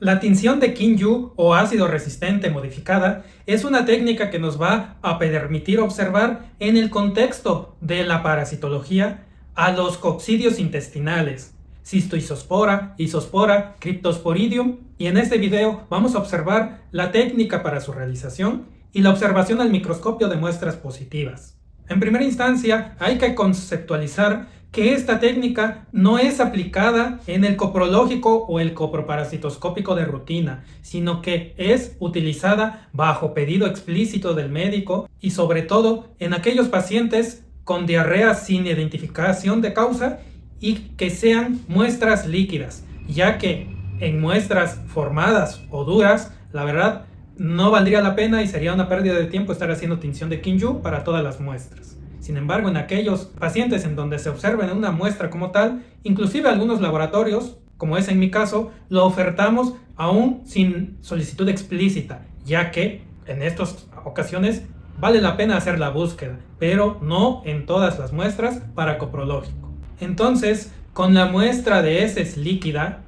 La tinción de Kinyu o ácido resistente modificada es una técnica que nos va a permitir observar en el contexto de la parasitología a los coccidios intestinales, Schistoisospora, Isospora, Cryptosporidium, y en este video vamos a observar la técnica para su realización y la observación al microscopio de muestras positivas. En primera instancia, hay que conceptualizar que esta técnica no es aplicada en el coprológico o el coproparasitoscópico de rutina, sino que es utilizada bajo pedido explícito del médico y sobre todo en aquellos pacientes con diarrea sin identificación de causa y que sean muestras líquidas, ya que en muestras formadas o duras, la verdad, no valdría la pena y sería una pérdida de tiempo estar haciendo tinción de Kinyu para todas las muestras. Sin embargo, en aquellos pacientes en donde se observa en una muestra como tal, inclusive algunos laboratorios, como es en mi caso, lo ofertamos aún sin solicitud explícita, ya que en estas ocasiones vale la pena hacer la búsqueda, pero no en todas las muestras para coprológico. Entonces, con la muestra de heces líquida,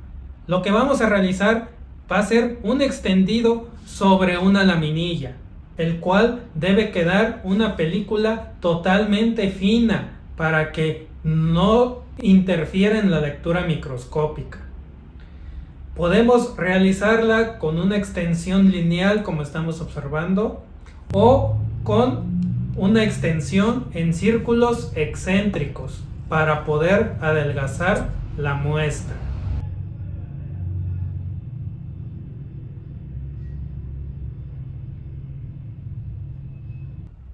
lo que vamos a realizar va a ser un extendido sobre una laminilla, el cual debe quedar una película totalmente fina para que no interfiera en la lectura microscópica. Podemos realizarla con una extensión lineal como estamos observando o con una extensión en círculos excéntricos para poder adelgazar la muestra.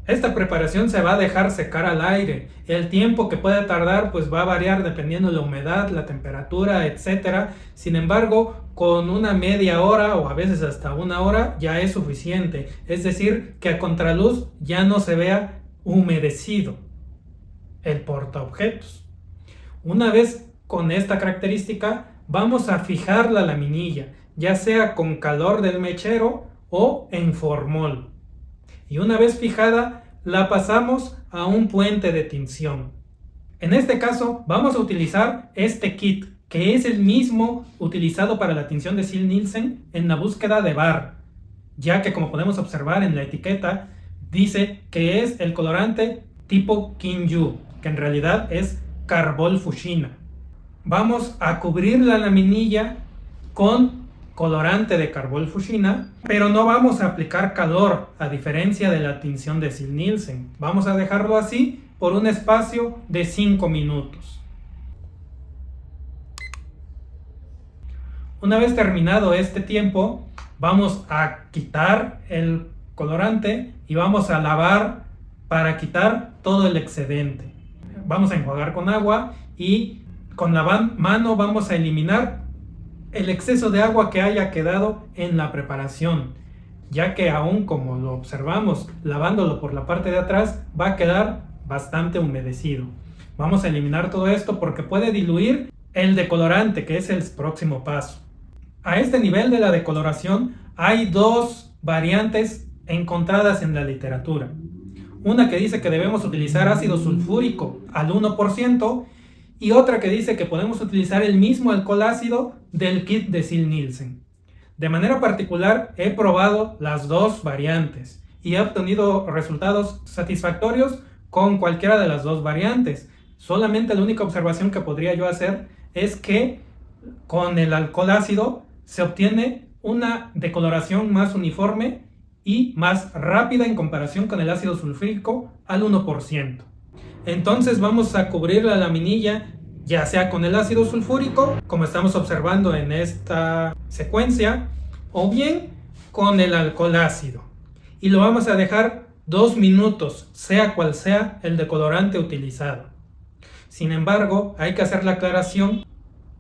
Esta preparación se va a dejar secar al aire. El tiempo que puede tardar pues va a variar dependiendo de la humedad, la temperatura, etc. Sin embargo, con una media hora o a veces hasta una hora ya es suficiente. Es decir, que a contraluz ya no se vea humedecido el portaobjetos. Una vez con esta característica, vamos a fijar la laminilla, ya sea con calor del mechero o en formol. Y una vez fijada, la pasamos a un puente de tinción. En este caso, vamos a utilizar este kit, que es el mismo utilizado para la tinción de Ziehl-Neelsen en la búsqueda de Barr, ya que como podemos observar en la etiqueta, dice que es el colorante tipo Kinyu, que en realidad es carbolfuchina. Vamos a cubrir la laminilla con colorante de carbolfuchina, pero no vamos a aplicar calor, a diferencia de la tinción de Ziehl-Neelsen. Vamos a dejarlo así por un espacio de 5 minutos. Una vez terminado este tiempo, vamos a quitar el colorante y vamos a lavar para quitar todo el excedente. Vamos a enjuagar con agua y con la mano vamos a eliminar el exceso de agua que haya quedado en la preparación, ya que aún como lo observamos lavándolo por la parte de atrás va a quedar bastante humedecido. Vamos a eliminar todo esto porque puede diluir el decolorante, que es el próximo paso. A este nivel de la decoloración hay dos variantes encontradas en la literatura. Una que dice que debemos utilizar ácido sulfúrico al 1% y otra que dice que podemos utilizar el mismo alcohol ácido del kit de Ziehl-Neelsen. De manera particular he probado las dos variantes y he obtenido resultados satisfactorios con cualquiera de las dos variantes. Solamente la única observación que podría yo hacer es que con el alcohol ácido se obtiene una decoloración más uniforme y más rápida en comparación con el ácido sulfúrico al 1%. Entonces vamos a cubrir la laminilla ya sea con el ácido sulfúrico, como estamos observando en esta secuencia, o bien con el alcohol ácido. Y lo vamos a dejar 2 minutos, sea cual sea el decolorante utilizado. Sin embargo, hay que hacer la aclaración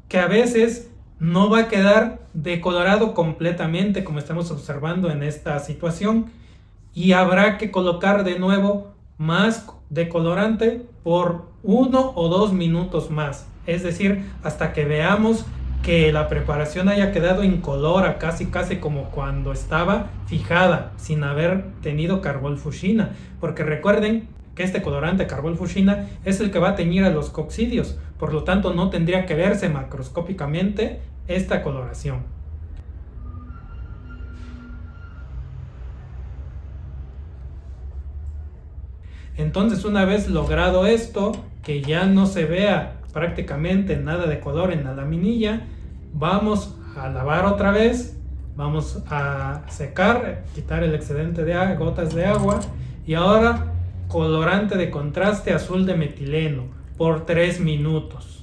que a veces no va a quedar decolorado completamente como estamos observando en esta situación y habrá que colocar de nuevo más decolorante por 1 o 2 minutos más, es decir, hasta que veamos que la preparación haya quedado incolora, casi como cuando estaba fijada, sin haber tenido carbolfuchina, porque recuerden que este colorante carbolfuchina es el que va a teñir a los coccidios, por lo tanto no tendría que verse macroscópicamente esta coloración. Entonces, una vez logrado esto, que ya no se vea prácticamente nada de color en la laminilla, vamos a lavar otra vez, vamos a secar, quitar el excedente de gotas de agua, y ahora colorante de contraste azul de metileno por 3 minutos.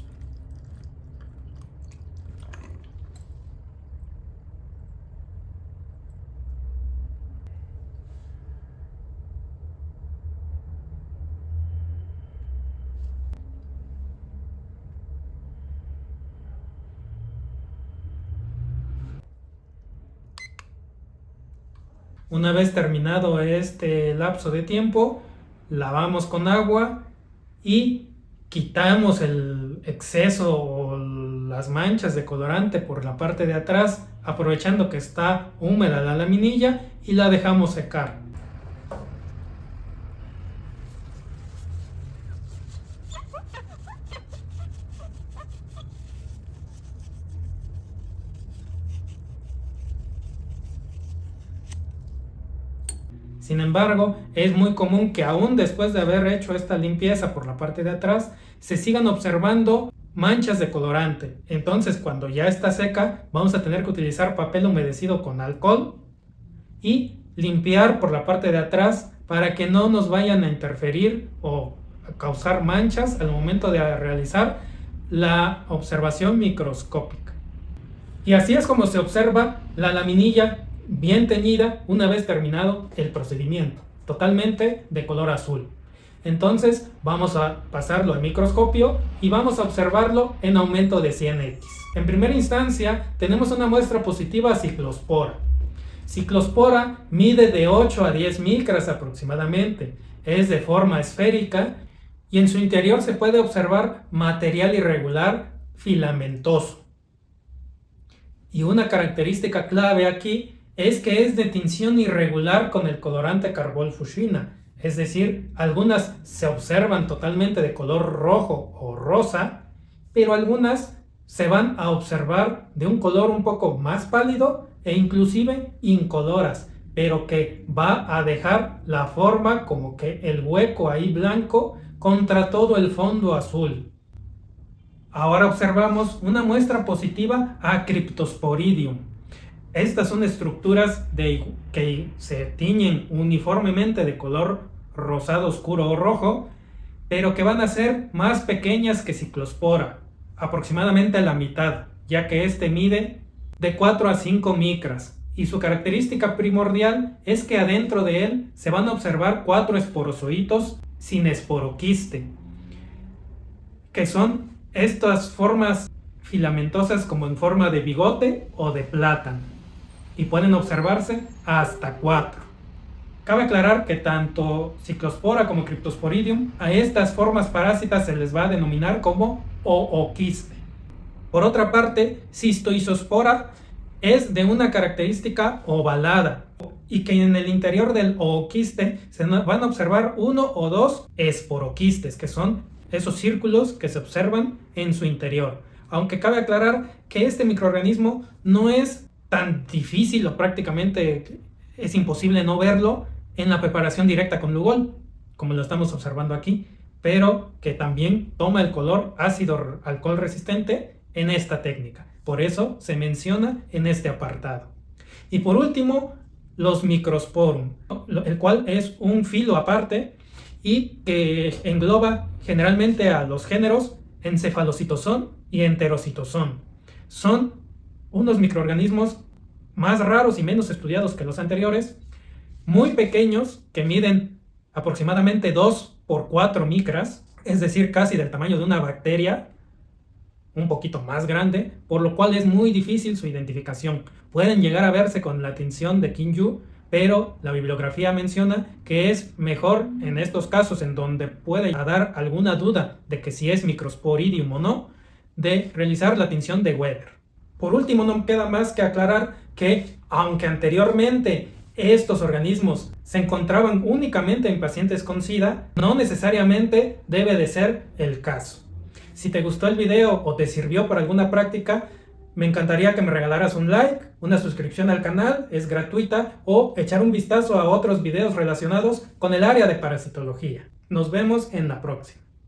Una vez terminado este lapso de tiempo, lavamos con agua y quitamos el exceso o las manchas de colorante por la parte de atrás, aprovechando que está húmeda la laminilla, y la dejamos secar. Sin embargo, es muy común que aún después de haber hecho esta limpieza por la parte de atrás, se sigan observando manchas de colorante. Entonces, cuando ya está seca, vamos a tener que utilizar papel humedecido con alcohol y limpiar por la parte de atrás para que no nos vayan a interferir o a causar manchas al momento de realizar la observación microscópica. Y así es como se observa la laminilla bien teñida una vez terminado el procedimiento, totalmente de color azul. Entonces vamos a pasarlo al microscopio y vamos a observarlo en aumento de 100x. En primera instancia tenemos una muestra positiva a ciclospora. Ciclospora mide de 8 a 10 micras aproximadamente, es de forma esférica y en su interior se puede observar material irregular filamentoso. Y una característica clave aquí es que es de tinción irregular con el colorante carbol fuchsina, es decir, algunas se observan totalmente de color rojo o rosa, pero algunas se van a observar de un color un poco más pálido e inclusive incoloras, pero que va a dejar la forma como que el hueco ahí blanco contra todo el fondo azul. Ahora observamos una muestra positiva a Cryptosporidium. Estas son estructuras que se tiñen uniformemente de color rosado oscuro o rojo, pero que van a ser más pequeñas que Ciclospora, aproximadamente la mitad, ya que este mide de 4 a 5 micras, y su característica primordial es que adentro de él se van a observar 4 esporozoitos sin esporoquiste, que son estas formas filamentosas como en forma de bigote o de plátano, y pueden observarse hasta 4. Cabe aclarar que tanto Ciclospora como Cryptosporidium, a estas formas parásitas se les va a denominar como ooquiste. Por otra parte, Cistoisospora es de una característica ovalada y que en el interior del ooquiste se van a observar 1 o 2 esporoquistes, que son esos círculos que se observan en su interior. Aunque cabe aclarar que este microorganismo no es tan difícil o prácticamente es imposible no verlo en la preparación directa con Lugol, como lo estamos observando aquí, pero que también toma el color ácido alcohol resistente en esta técnica. Por eso se menciona en este apartado. Y por último, los Microsporum, el cual es un filo aparte y que engloba generalmente a los géneros Encefalocitosón y Enterocitosón. Son unos microorganismos más raros y menos estudiados que los anteriores, muy pequeños, que miden aproximadamente 2 por 4 micras, es decir, casi del tamaño de una bacteria, un poquito más grande, por lo cual es muy difícil su identificación. Pueden llegar a verse con la tinción de Kinju, pero la bibliografía menciona que es mejor en estos casos en donde puede dar alguna duda de que si es Microsporidium o no, de realizar la tinción de Weber. Por último, no queda más que aclarar que, aunque anteriormente estos organismos se encontraban únicamente en pacientes con SIDA, no necesariamente debe de ser el caso. Si te gustó el video o te sirvió para alguna práctica, me encantaría que me regalaras un like, una suscripción al canal, es gratuita, o echar un vistazo a otros videos relacionados con el área de parasitología. Nos vemos en la próxima.